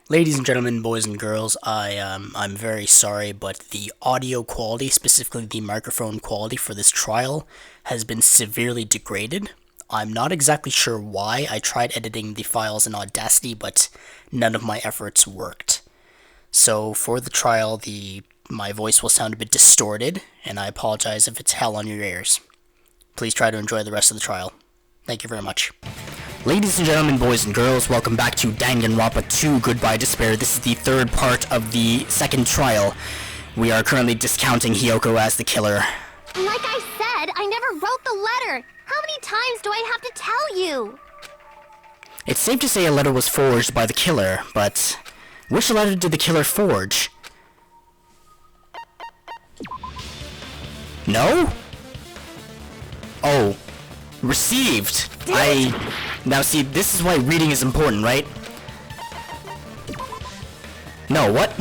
Ladies and gentlemen, boys and girls, I'm very sorry, but the audio quality, specifically the microphone quality for this trial, has been severely degraded. I'm not exactly sure why. I tried editing the files in Audacity, but none of my efforts worked. So for the trial, my voice will sound a bit distorted, and I apologize if it's hell on your ears. Please try to enjoy the rest of the trial. Thank you very much. Ladies and gentlemen, boys and girls, welcome back to Danganronpa 2 Goodbye Despair. This is the third part of the second trial. We are currently discounting Hiyoko as the killer. Like I said, I never wrote the letter. How many times do I have to tell you? It's safe to say a letter was forged by the killer, but which letter did the killer forge? No? Oh. Received. Now see, this is why reading is important, right? No, what?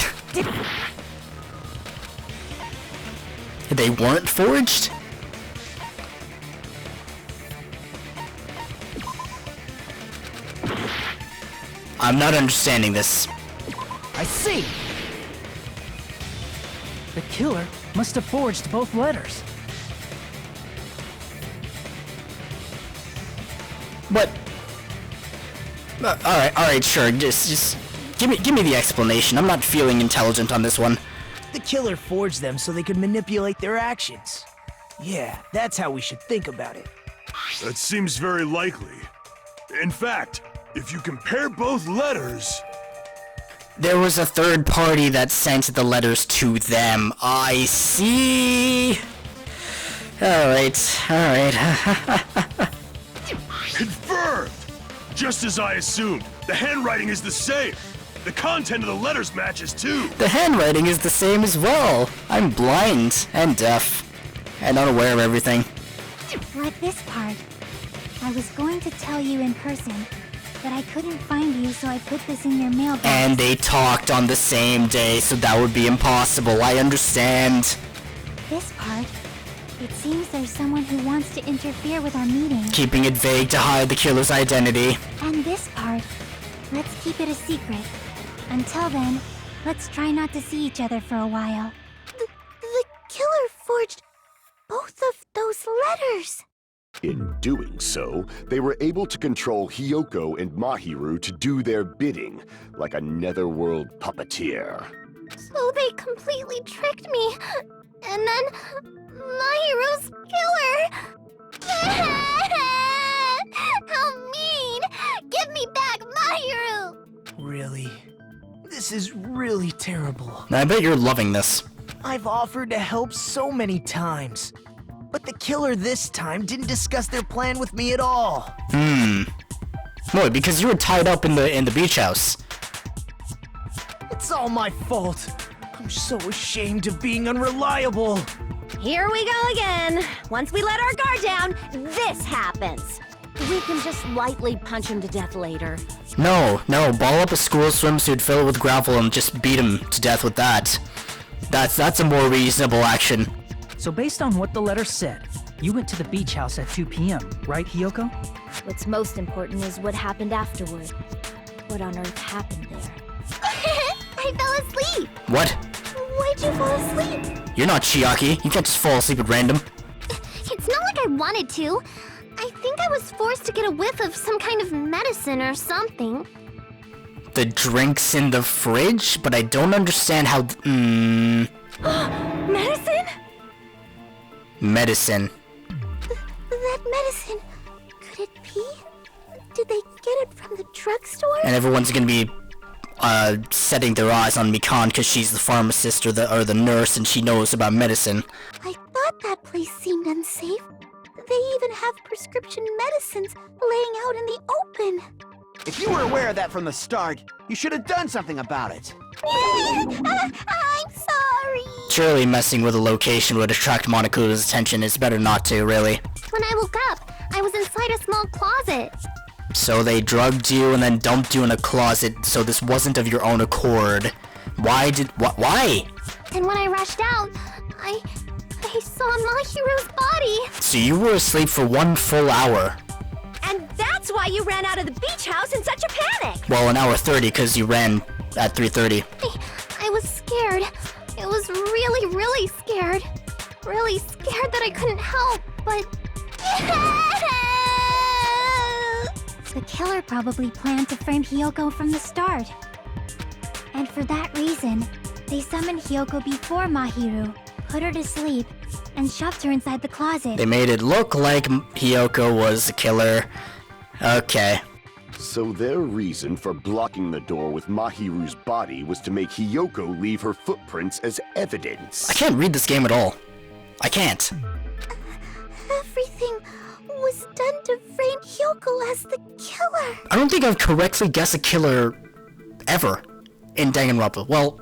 They weren't forged? I'm not understanding this. I see! The killer must have forged both letters. What? Alright, sure. Just give me the explanation. I'm not feeling intelligent on this one. The killer forged them so they could manipulate their actions. Yeah, that's how we should think about it. That seems very likely. In fact, if you compare both letters... There was a third party that sent the letters to them. I see. Alright. Confirmed! Just as I assumed, the handwriting is the same. The content of the letters matches too. The handwriting is the same as well. I'm blind and deaf and unaware of everything. Like this part. I was going to tell you in person, but I couldn't find you, so I put this in your mailbox. And they talked on the same day, so that would be impossible. I understand. This part. It seems there's someone who wants to interfere with our meeting. Keeping it vague to hide the killer's identity. And this part. Let's keep it a secret. Until then, let's try not to see each other for a while. The killer forged both of those letters. In doing so, they were able to control Hiyoko and Mahiru to do their bidding, like a netherworld puppeteer. So they completely tricked me. And then Mahiru's killer. How mean! Give me back Mahiru! Really? This is really terrible. I bet you're loving this. I've offered to help so many times. But the killer this time didn't discuss their plan with me at all. Boy, because you were tied up in the beach house. It's all my fault. I'm so ashamed of being unreliable. Here we go again. Once we let our guard down, this happens. We can just lightly punch him to death later. No, ball up a school swimsuit, fill it with gravel, and just beat him to death with that. That's a more reasonable action. So based on what the letter said, you went to the beach house at 2 p.m., right, Hiyoko? What's most important is what happened afterward. What on earth happened there? I fell asleep. What? Why'd you fall asleep? You're not Chiaki. You can't just fall asleep at random. It's not like I wanted to. I think I was forced to get a whiff of some kind of medicine or something. The drink's in the fridge, but I don't understand how... Medicine? Medicine. That medicine, could it be? Did they get it from the drugstore? And everyone's gonna be setting their eyes on Mikan because she's the pharmacist or the nurse and she knows about medicine. I thought that place seemed unsafe. They even have prescription medicines laying out in the open. If you were aware of that from the start, you should have done something about it. I'm sorry. Surely messing with a location would attract Monoku's attention. It's better not to, really. When I woke up, I was inside a small closet. So they drugged you and then dumped you in a closet, so this wasn't of your own accord. Why? And when I rushed out, I saw Mahiru's body. So you were asleep for 1 full hour. And that's why you ran out of the beach house in such a panic! Well, an hour 30 because you ran at 3:30. I was scared. I was really, really scared. Really scared that I couldn't help, but... The killer probably planned to frame Hiyoko from the start. And for that reason, they summoned Hiyoko before Mahiru, put her to sleep, and shoved her inside the closet. They made it look like Hiyoko was the killer. Okay. So their reason for blocking the door with Mahiru's body was to make Hiyoko leave her footprints as evidence. I can't read this game at all. I can't. Everything was done to frame Hiyoko as the killer. I don't think I've correctly guessed a killer ever in Danganronpa. Well,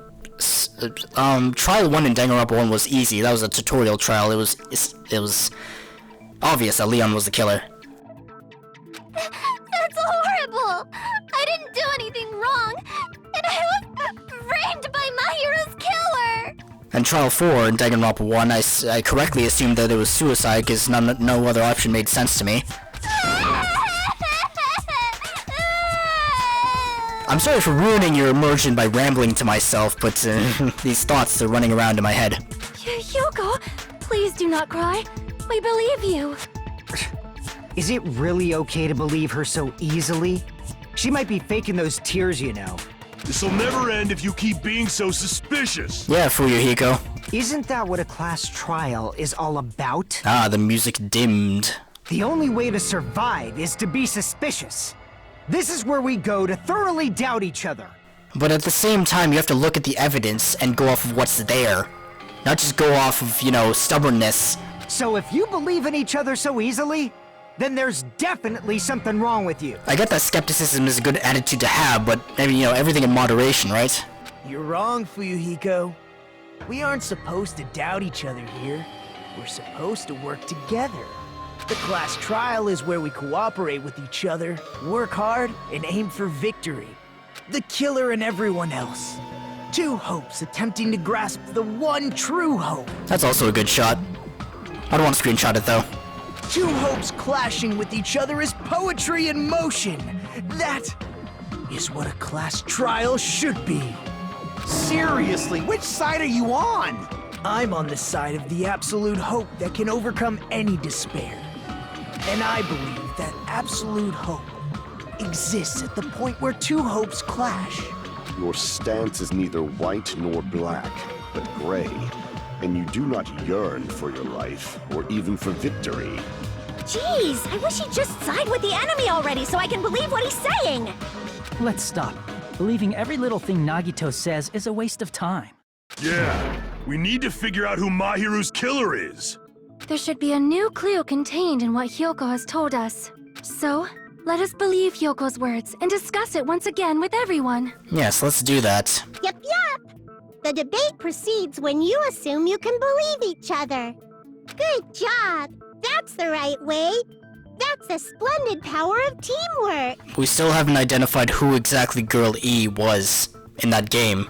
trial 1 in Danganronpa 1 was easy. That was a tutorial trial. It was obvious that Leon was the killer. That's horrible! I didn't do anything wrong, and I was framed by Mahiru's killer! And trial 4 in Danganronpa 1, I correctly assumed that it was suicide because no other option made sense to me. I'm sorry for ruining your immersion by rambling to myself, but these thoughts are running around in my head. Hiyoko, please do not cry. We believe you. Is it really okay to believe her so easily? She might be faking those tears, you know. This'll never end if you keep being so suspicious. Yeah, Fuyuhiko. Isn't that what a class trial is all about? Ah, the music dimmed. The only way to survive is to be suspicious. This is where we go to thoroughly doubt each other. But at the same time, you have to look at the evidence and go off of what's there. Not just go off of, stubbornness. So if you believe in each other so easily, then there's definitely something wrong with you. I get that skepticism is a good attitude to have, but, everything in moderation, right? You're wrong, Fuyuhiko. We aren't supposed to doubt each other here. We're supposed to work together. The class trial is where we cooperate with each other, work hard, and aim for victory. The killer and everyone else. Two hopes attempting to grasp the one true hope. That's also a good shot. I don't want to screenshot it, though. Two hopes clashing with each other is poetry in motion. That is what a class trial should be. Seriously, which side are you on? I'm on the side of the absolute hope that can overcome any despair. And I believe that absolute hope exists at the point where two hopes clash. Your stance is neither white nor black, but gray. And you do not yearn for your life, or even for victory. Jeez, I wish he'd just side with the enemy already so I can believe what he's saying! Let's stop. Believing every little thing Nagito says is a waste of time. Yeah, we need to figure out who Mahiru's killer is. There should be a new clue contained in what Hiyoko has told us. So, let us believe Hyoko's words and discuss it once again with everyone. Yes, let's do that. Yep. The debate proceeds when you assume you can believe each other. Good job. That's the right way. That's the splendid power of teamwork. We still haven't identified who exactly Girl E was in that game.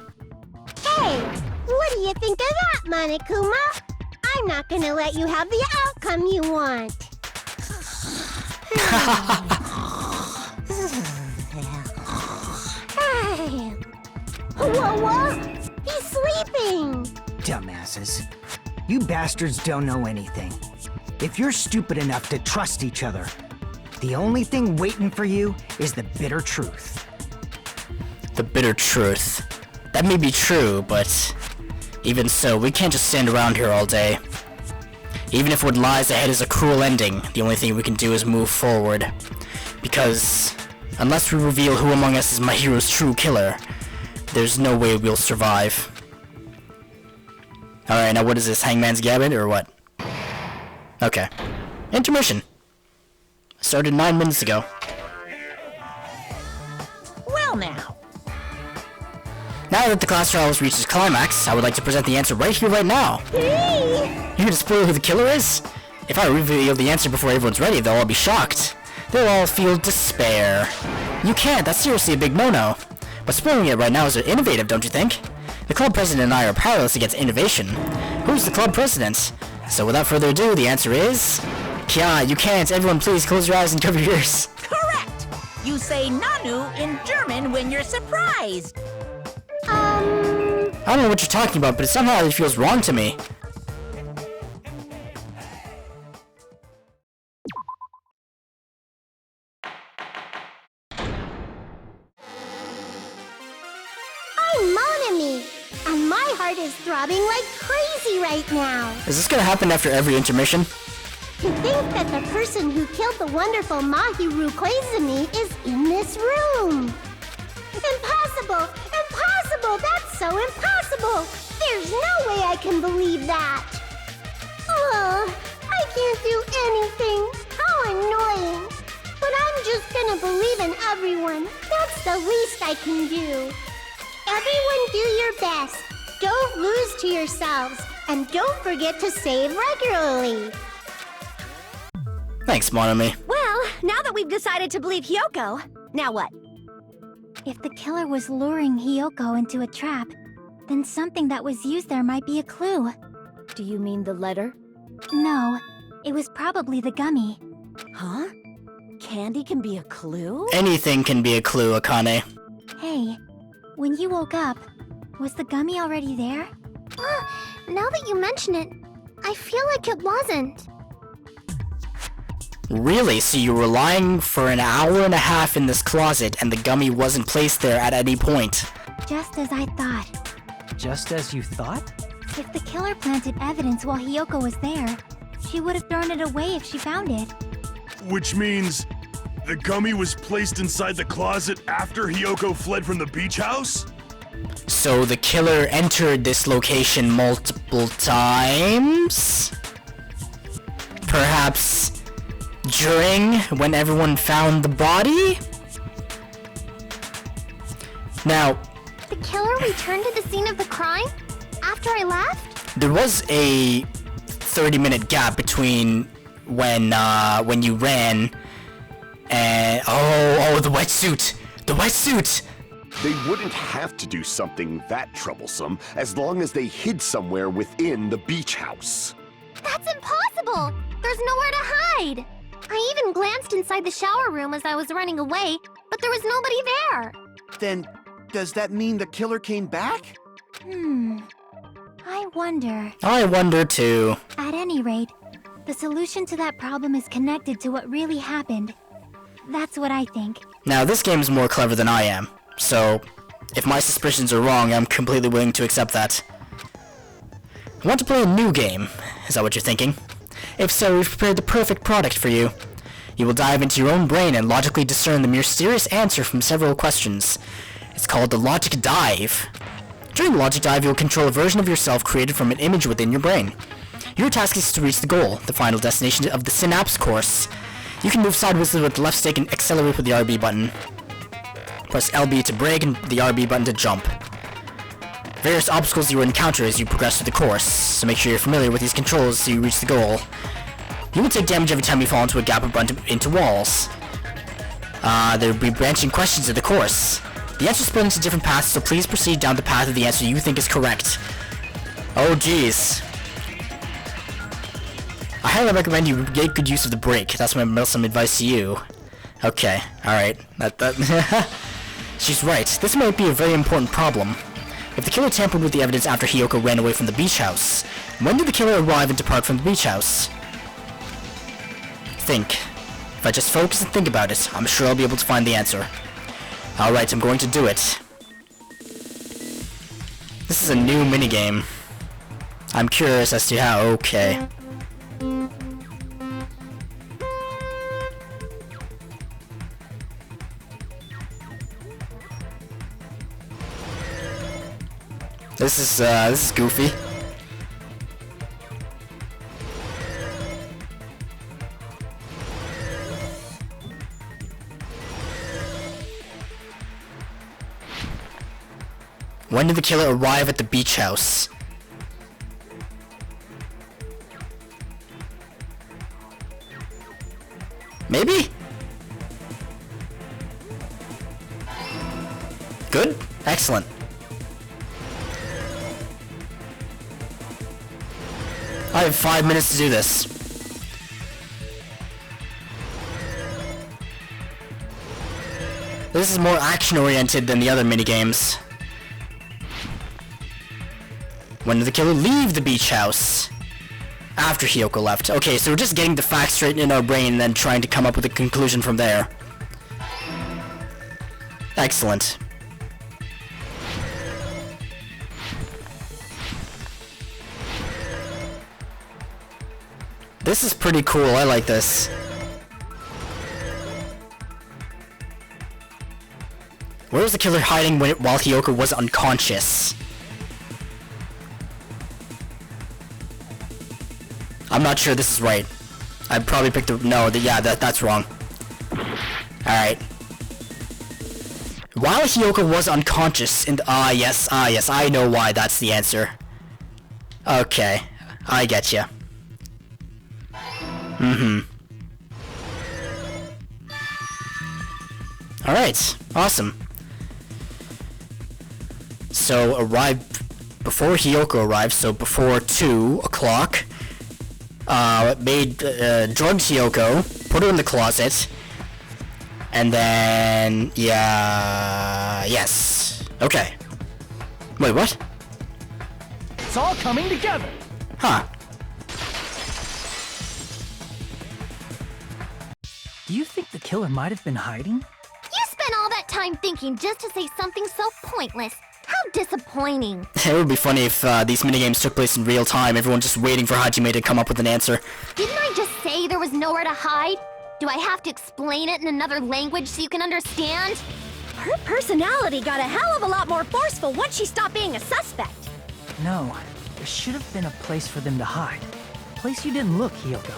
Hey, what do you think of that, Monokuma? I'm not gonna let you have the outcome you want. Hey. Whoa! He's sleeping! Dumbasses. You bastards don't know anything. If you're stupid enough to trust each other, the only thing waiting for you is the bitter truth. The bitter truth. That may be true, but even so, we can't just stand around here all day. Even if what lies ahead is a cruel ending, the only thing we can do is move forward. Because unless we reveal who among us is Mahiru's true killer, there's no way we'll survive. Alright, now what is this, Hangman's Gambit, or what? Okay. Intermission. Started 9 minutes ago. Well now. Now that the class trial has reached its climax, I would like to present the answer right here, right now. You're gonna spoil who the killer is? If I reveal the answer before everyone's ready, they'll all be shocked. They'll all feel despair. You can't, that's seriously a big no-no. But spoiling it right now is innovative, don't you think? The club president and I are powerless against innovation. Who's the club president? So without further ado, the answer is... Kya, you can't. Everyone please close your eyes and cover your ears. Correct! You say Nanu in German when you're surprised. I don't know what you're talking about, but somehow it feels wrong to me. I'm Monami, and my heart is throbbing like crazy right now. Is this gonna happen after every intermission? To think that the person who killed the wonderful Mahiru Koizumi is in this room. Impossible! Impossible! That's so impossible! There's no way I can believe that! Oh, I can't do anything! How annoying! But I'm just gonna believe in everyone. That's the least I can do. Everyone do your best. Don't lose to yourselves. And don't forget to save regularly. Thanks, Monami. Well, now that we've decided to believe Hyoko, now what? If the killer was luring Hyoko into a trap, then something that was used there might be a clue. Do you mean the letter? No, it was probably the gummy. Huh? Candy can be a clue? Anything can be a clue, Akane. Hey, when you woke up, was the gummy already there? Now that you mention it, I feel like it wasn't. Really? So you were lying for an hour and a half in this closet and the gummy wasn't placed there at any point? Just as I thought. Just as you thought? If the killer planted evidence while Hyoko was there, she would have thrown it away if she found it. Which means the gummy was placed inside the closet after Hyoko fled from the beach house? So the killer entered this location multiple times? Perhaps during when everyone found the body? Now, The killer returned to the scene of the crime? After I left? there was a 30-minute gap between when you ran and the wetsuit! The wetsuit! They wouldn't have to do something that troublesome as long as they hid somewhere within the beach house. That's impossible! There's nowhere to hide! I even glanced inside the shower room as I was running away, but there was nobody there! Then, does that mean the killer came back? I wonder. I wonder too. At any rate, the solution to that problem is connected to what really happened. That's what I think. Now, this game is more clever than I am, so if my suspicions are wrong, I'm completely willing to accept that. I want to play a new game. Is that what you're thinking? If so, we've prepared the perfect product for you. You will dive into your own brain and logically discern the mysterious answer from several questions. It's called the Logic Dive. During the Logic Dive, you'll control a version of yourself created from an image within your brain. Your task is to reach the goal, the final destination of the Synapse course. You can move sideways with the left stick and accelerate with the RB button. Press LB to brake and the RB button to jump. Various obstacles you will encounter as you progress through the course, so make sure you're familiar with these controls so you reach the goal. You will take damage every time you fall into a gap or bump into walls. There will be branching questions of the course. The answers split into different paths, so please proceed down the path of the answer you think is correct. Oh jeez. I highly recommend you get good use of the brake. That's some advice to you. Okay, alright. She's right. This might be a very important problem. If the killer tampered with the evidence after Hyoko ran away from the beach house, when did the killer arrive and depart from the beach house? Think. If I just focus and think about it, I'm sure I'll be able to find the answer. Alright, I'm going to do it. This is a new minigame. I'm curious as to how... Okay. This is goofy. When did the killer arrive at the beach house? Maybe? Good? Excellent. I have 5 minutes to do this. This is more action-oriented than the other minigames. When did the killer leave the beach house? After Hiyoko left. Okay, so we're just getting the facts straight in our brain and then trying to come up with a conclusion from there. Excellent. This is pretty cool, I like this. Where was the killer hiding while Hiyoko was unconscious? I'm not sure this is right. I probably picked the... No, yeah, that's wrong. Alright. While Hiyoko was unconscious in the... yes, I know why that's the answer. Okay, I get ya. Alright, awesome. So, before Hiyoko arrived, so before 2 o'clock, drugged Hiyoko, put her in the closet, and then, yeah, yes. Okay. Wait, what? It's all coming together. Huh. Do you think the killer might have been hiding? You spent all that time thinking just to say something so pointless. How disappointing. It would be funny if these minigames took place in real time, everyone just waiting for Hajime to come up with an answer. Didn't I just say there was nowhere to hide? Do I have to explain it in another language so you can understand? Her personality got a hell of a lot more forceful once she stopped being a suspect. No, there should have been a place for them to hide. A place you didn't look, Hiyoko.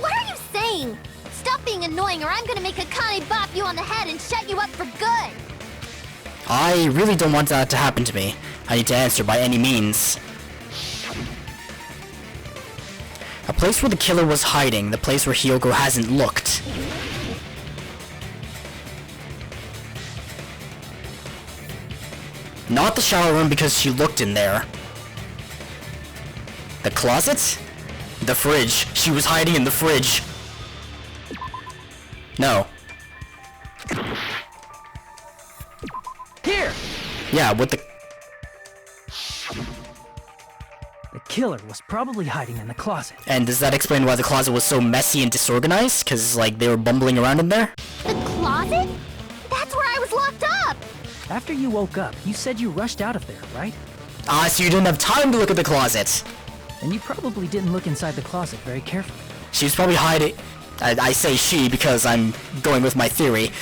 What are you saying? Stop being annoying or I'm gonna make Akane bop you on the head and shut you up for good! I really don't want that to happen to me. I need to answer by any means. A place where the killer was hiding, the place where Hiyoko hasn't looked. Not the shower room because she looked in there. The closet? The fridge. She was hiding in the fridge. No. Here! Yeah, with the... The killer was probably hiding in the closet. And does that explain why the closet was so messy and disorganized? Because, like, they were bumbling around in there? The closet? That's where I was locked up! After you woke up, you said you rushed out of there, right? Ah, so you didn't have time to look at the closet. And you probably didn't look inside the closet very carefully. She was probably hiding... I say she because I'm going with my theory.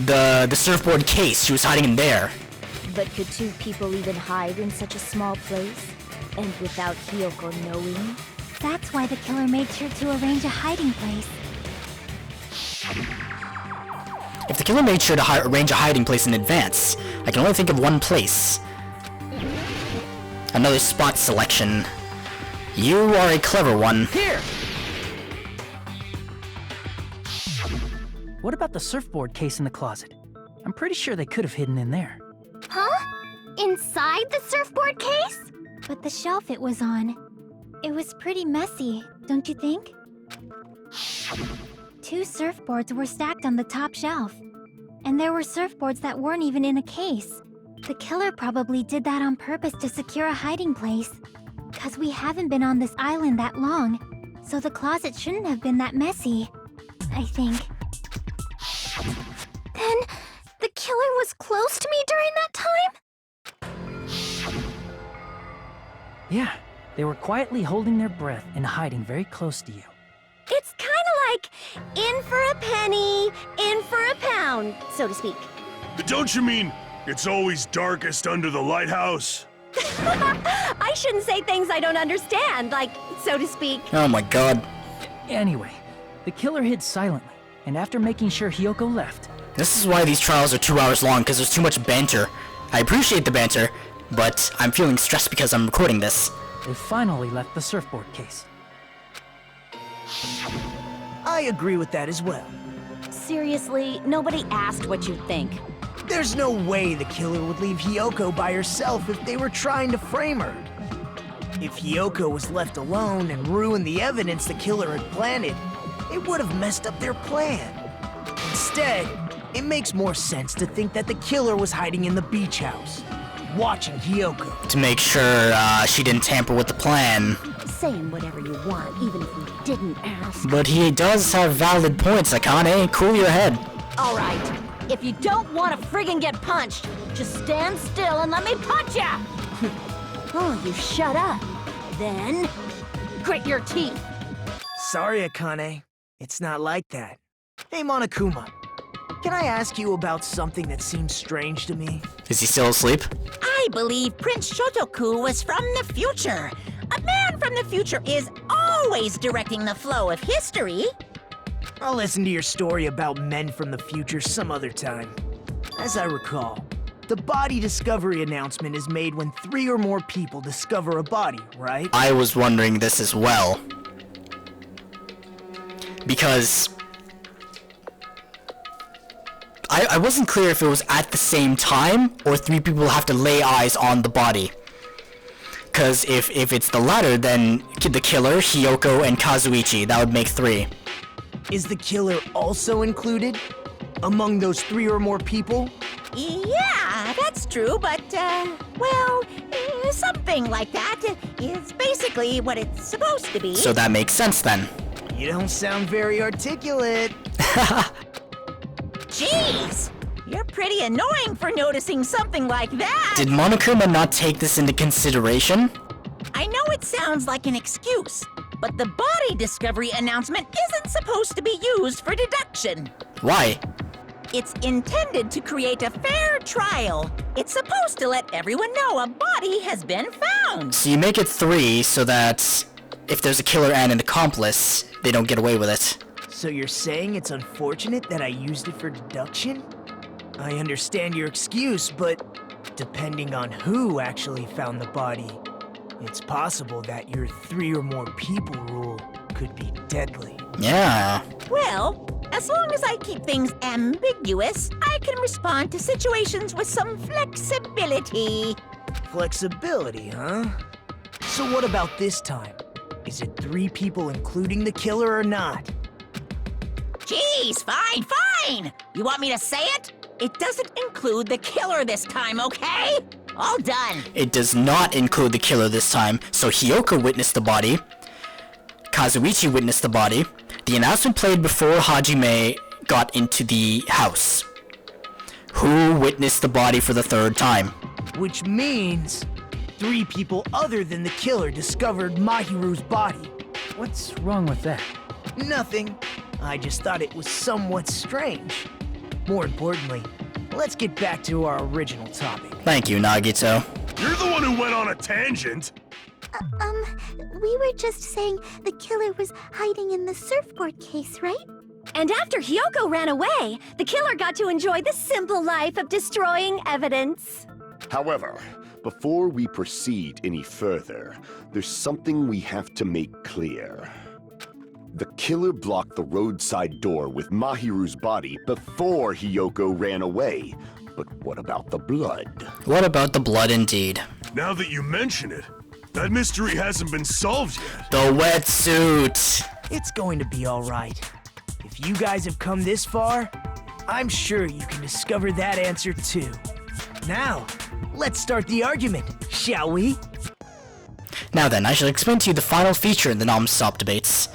The surfboard case, she was hiding in there. But could two people even hide in such a small place? And without Hiyoko knowing? That's why the killer made sure to arrange a hiding place. If the killer made sure to arrange a hiding place in advance, I can only think of one place. Another spot selection. You are a clever one. Here! What about the surfboard case in the closet? I'm pretty sure they could have hidden in there. Huh? Inside the surfboard case? But the shelf it was on. It was pretty messy, don't you think? 2 surfboards were stacked on the top shelf. And there were surfboards that weren't even in a case. The killer probably did that on purpose to secure a hiding place. 'Cause we haven't been on this island that long, so the closet shouldn't have been that messy, I think. Then, the killer was close to me during that time? Yeah, they were quietly holding their breath and hiding very close to you. It's kinda like in for a penny, in for a pound, so to speak. Don't you mean it's always darkest under the lighthouse? I shouldn't say things I don't understand, like, so to speak. Oh my god. Anyway, the killer hid silently, and after making sure Hiyoko left... This is why these trials are 2 hours long, because there's too much banter. I appreciate the banter, but I'm feeling stressed because I'm recording this. They finally left the surfboard case. I agree with that as well. Seriously, nobody asked what you think. There's no way the killer would leave Hiyoko by herself if they were trying to frame her. If Hiyoko was left alone and ruined the evidence the killer had planted, it would have messed up their plan. Instead, it makes more sense to think that the killer was hiding in the beach house. watching Hiyoko. To make sure she didn't tamper with the plan. Saying whatever you want, even if you didn't ask. But he does have valid points, Akane. Cool your head. Alright, if you don't want to friggin' get punched, just stand still and let me punch ya! Oh, you shut up. Then, grit your teeth. Sorry, Akane. It's not like that. Hey, Monokuma. Can I ask you about something that seems strange to me? Is he still asleep? I believe Prince Shotoku was from the future. A man from the future is always directing the flow of history. I'll listen to your story about men from the future some other time. As I recall, the body discovery announcement is made when 3 or more people discover a body, right? I was wondering this as well. Because I wasn't clear if it was at the same time or 3 people have to lay eyes on the body. Because if it's the latter, then the killer, Hiyoko, and Kazuichi, that would make 3. Is the killer also included? Among those 3 or more people? Yeah, that's true, but, well, something like that is basically what it's supposed to be. So that makes sense then. You don't sound very articulate. Jeez! You're pretty annoying for noticing something like that! Did Monokuma not take this into consideration? I know it sounds like an excuse, but the body discovery announcement isn't supposed to be used for deduction. Why? It's intended to create a fair trial. It's supposed to let everyone know a body has been found. So you make it 3 so that if there's a killer and an accomplice, they don't get away with it. So you're saying it's unfortunate that I used it for deduction? I understand your excuse, but depending on who actually found the body, it's possible that your 3 or more people rule could be deadly. Yeah. Well, as long as I keep things ambiguous, I can respond to situations with some flexibility. Flexibility, huh? So what about this time? Is it 3 people including the killer or not? Jeez, fine! You want me to say it? It doesn't include the killer this time, okay? All done. It does not include the killer this time, so Hiyoko witnessed the body, Kazuichi witnessed the body, the announcement played before Hajime got into the house. Who witnessed the body for the 3rd time? Which means 3 people other than the killer discovered Mahiru's body. What's wrong with that? Nothing. I just thought it was somewhat strange. More importantly, let's get back to our original topic. Thank you, Nagito. You're the one who went on a tangent. We were just saying the killer was hiding in the surfboard case, right? And after Hiyoko ran away, the killer got to enjoy the simple life of destroying evidence. However, before we proceed any further, there's something we have to make clear. The killer blocked the roadside door with Mahiru's body before Hiyoko ran away. But what about the blood? What about the blood indeed? Now that you mention it, that mystery hasn't been solved yet. The wetsuit! It's going to be alright. If you guys have come this far, I'm sure you can discover that answer too. Now, let's start the argument, shall we? Now then, I shall explain to you the final feature in the non-stop debates.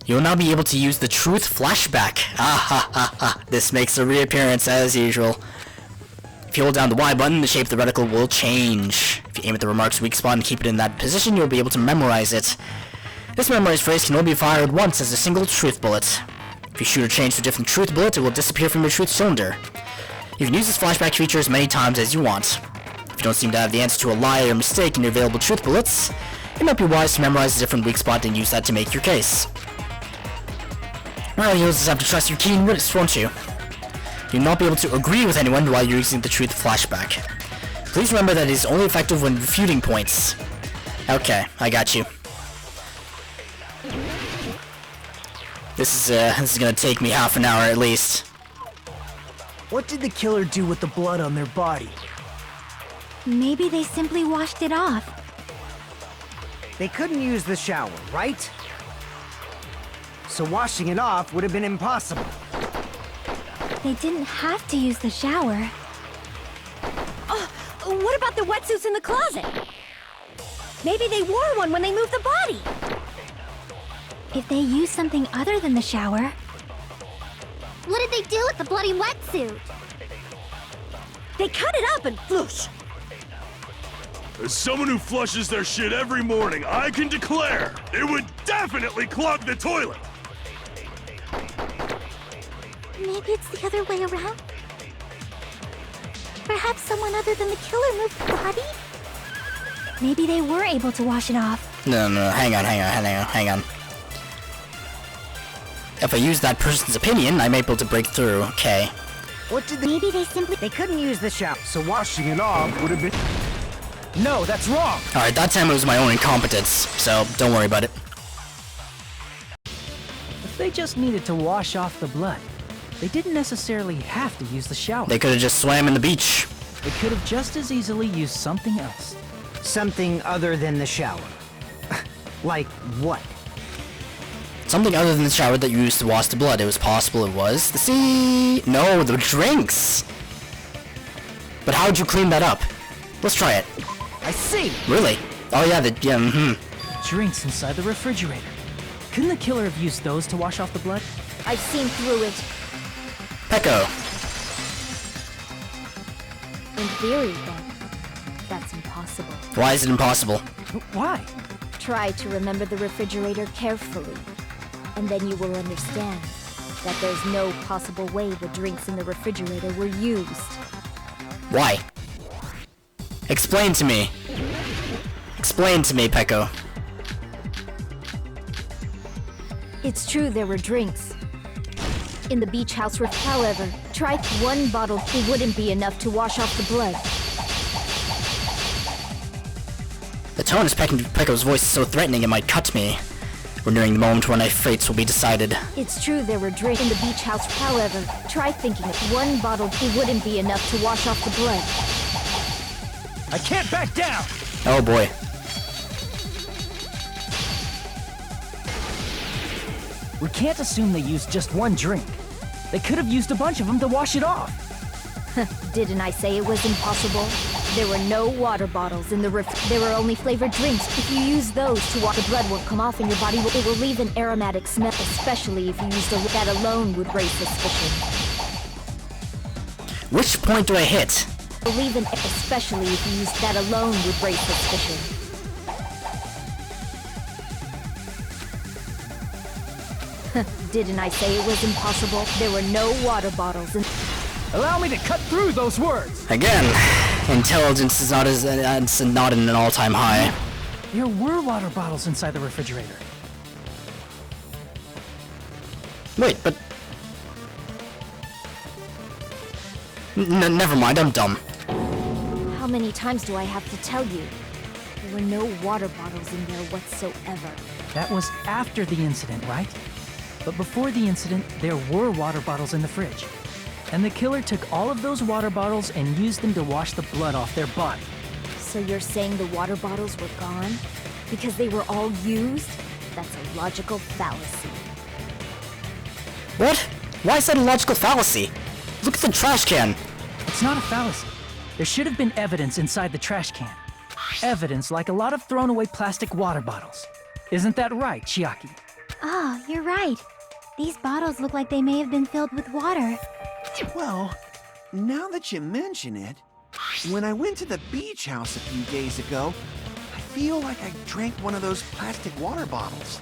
You will now be able to use the truth flashback. Ah ha ha ha. This makes a reappearance as usual. If you hold down the Y button, the shape of the reticle will change. If you aim at the remark's weak spot and keep it in that position, you'll be able to memorize it. This memorized phrase can only be fired once as a single truth bullet. If you shoot or change to a different truth bullet, it will disappear from your truth cylinder. You can use this flashback feature as many times as you want. If you don't seem to have the answer to a lie or mistake in your available truth bullets, it might be wise to memorize a different weak spot and use that to make your case. Well, you'll just have to trust your keen wits, won't you? You'll not be able to agree with anyone while you're using the truth flashback. Please remember that it is only effective when refuting points. Okay, I got you. This is gonna take me half an hour at least. What did the killer do with the blood on their body? Maybe they simply washed it off. They couldn't use the shower, right? So washing it off would have been impossible. They didn't have to use the shower. What about the wetsuits in the closet? Maybe they wore one when they moved the body. If they used something other than the shower... What did they do with the bloody wetsuit? They cut it up and floosh. As someone who flushes their shit every morning, I can declare it would definitely clog the toilet. Maybe it's the other way around? Perhaps someone other than the killer moved the body? Maybe they were able to wash it off. No, hang on. If I use that person's opinion, I'm able to break through, okay. What did Maybe they simply... They couldn't use the shower. So washing it off would have been... No, that's wrong! Alright, that time it was my own incompetence, so don't worry about it. If they just needed to wash off the blood, they didn't necessarily have to use the shower. They could have just swam in the beach. They could have just as easily used something else. Something other than the shower. Like what? Something other than the shower that you used to wash the blood. It was possible it was the sea. No, the drinks. But how'd you clean that up? Let's try it. I see! Really? Oh yeah, Drinks inside the refrigerator. Couldn't the killer have used those to wash off the blood? I've seen through it. Pecco. In theory, then, that's impossible. Why is it impossible? Why? Try to remember the refrigerator carefully, and then you will understand that there's no possible way the drinks in the refrigerator were used. Why? Explain to me. Explain to me, Pecco. It's true there were drinks in the beach house roof. However, try one bottle. It wouldn't be enough to wash off the blood. The tone of Pecco's voice is so threatening it might cut me. We're nearing the moment when our fates will be decided. It's true there were drinks in the beach house. However, try thinking of one bottle. It wouldn't be enough to wash off the blood. I can't back down! Oh boy. We can't assume they used just one drink. They could have used a bunch of them to wash it off. Didn't I say it was impossible? There were no water bottles in the There were only flavored drinks. If you use those to wash, the blood won't come off and your body it will leave an aromatic smell, especially if you used that alone would raise suspicion. Which point do I hit? Especially if you used that alone would raise suspicion. Didn't I say it was impossible? There were no water bottles in... Allow me to cut through those words! Again, intelligence is not not in an all-time high. There were water bottles inside the refrigerator. Wait, but... Never mind, I'm dumb. How many times do I have to tell you? There were no water bottles in there whatsoever. That was after the incident, right? But before the incident, there were water bottles in the fridge. And the killer took all of those water bottles and used them to wash the blood off their body. So you're saying the water bottles were gone? Because they were all used? That's a logical fallacy. What? Why is that a logical fallacy? Look at the trash can! It's not a fallacy. There should have been evidence inside the trash can. Evidence like a lot of thrown away plastic water bottles. Isn't that right, Chiaki? Oh, you're right. These bottles look like they may have been filled with water. Well, now that you mention it, when I went to the beach house a few days ago, I feel like I drank one of those plastic water bottles.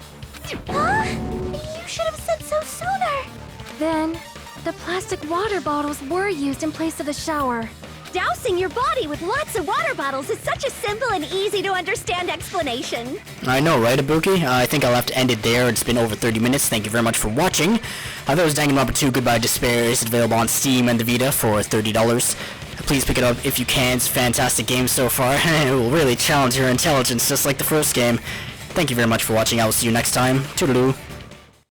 Huh? You should have said so sooner! Then, the plastic water bottles were used in place of the shower. Dousing your body with lots of water bottles is such a simple and easy to understand explanation. I know, right, Ibuki? I think I'll have to end it there. It's been over 30 minutes. Thank you very much for watching. That was Danganronpa 2 Goodbye Despair. It's available on Steam and the Vita for $30. Please pick it up if you can. It's a fantastic game so far. It will really challenge your intelligence just like the first game. Thank you very much for watching. I will see you next time. Toodaloo.